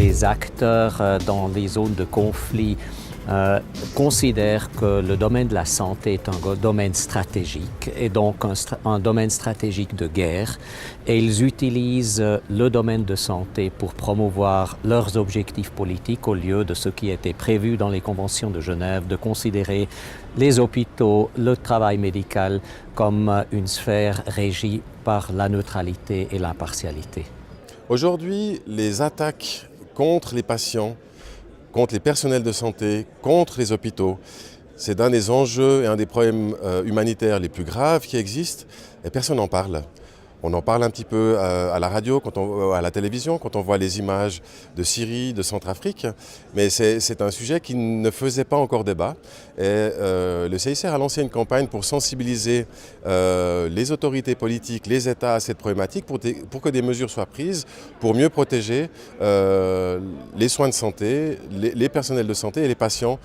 les acteurs dans les zones de conflit considèrent que le domaine de la santé est un domaine stratégique et donc un domaine stratégique de guerre, et ils utilisent le domaine de santé pour promouvoir leurs objectifs politiques au lieu de ce qui était prévu dans les conventions de Genève, de considérer les hôpitaux, le travail médical comme une sphère régie par la neutralité et l'impartialité. Aujourd'hui, les attaques contre les patients, contre les personnels de santé, contre les hôpitaux, c'est un des enjeux et un des problèmes humanitaires les plus graves qui existent, et personne n'en parle. On en parle un petit peu à la radio, à la télévision, quand on voit les images de Syrie, de Centrafrique, mais c'est un sujet qui ne faisait pas encore débat. Et le CICR a lancé une campagne pour sensibiliser les autorités politiques, les États à cette problématique, pour que des mesures soient prises pour mieux protéger les soins de santé, les personnels de santé et les patients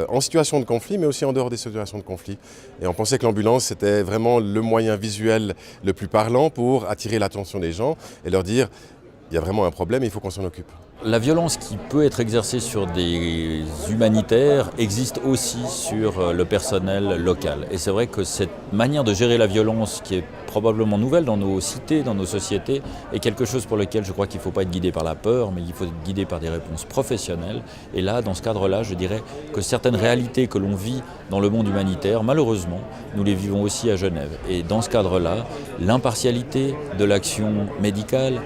en situation de conflit, mais aussi en dehors des situations de conflit. Et on pensait que l'ambulance, c'était vraiment le moyen visuel le plus parlant pour attirer l'attention des gens et leur dire « il y a vraiment un problème et il faut qu'on s'en occupe ». La violence qui peut être exercée sur des humanitaires existe aussi sur le personnel local. Et c'est vrai que cette manière de gérer la violence, qui est probablement nouvelle dans nos cités, dans nos sociétés, est quelque chose pour lequel je crois qu'il ne faut pas être guidé par la peur, mais il faut être guidé par des réponses professionnelles. Et là, dans ce cadre-là, je dirais que certaines réalités que l'on vit dans le monde humanitaire, malheureusement, nous les vivons aussi à Genève. Et dans ce cadre-là, l'impartialité de l'action médicale,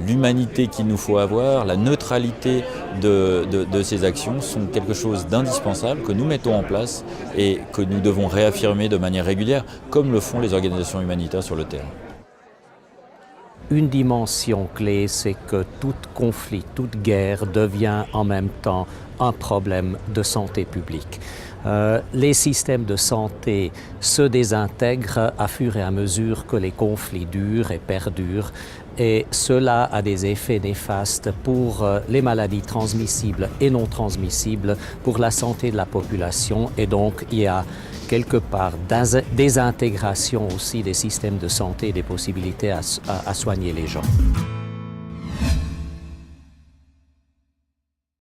l'humanité qu'il nous faut avoir, la neutralité de ces actions sont quelque chose d'indispensable que nous mettons en place et que nous devons réaffirmer de manière régulière, comme le font les organisations humanitaires sur le terrain. Une dimension clé, c'est que tout conflit, toute guerre devient en même temps un problème de santé publique. Les systèmes de santé se désintègrent à fur et à mesure que les conflits durent et perdurent, et cela a des effets néfastes pour les maladies transmissibles et non transmissibles, pour la santé de la population, et donc il y a quelque part désintégration aussi des systèmes de santé et des possibilités à soigner les gens.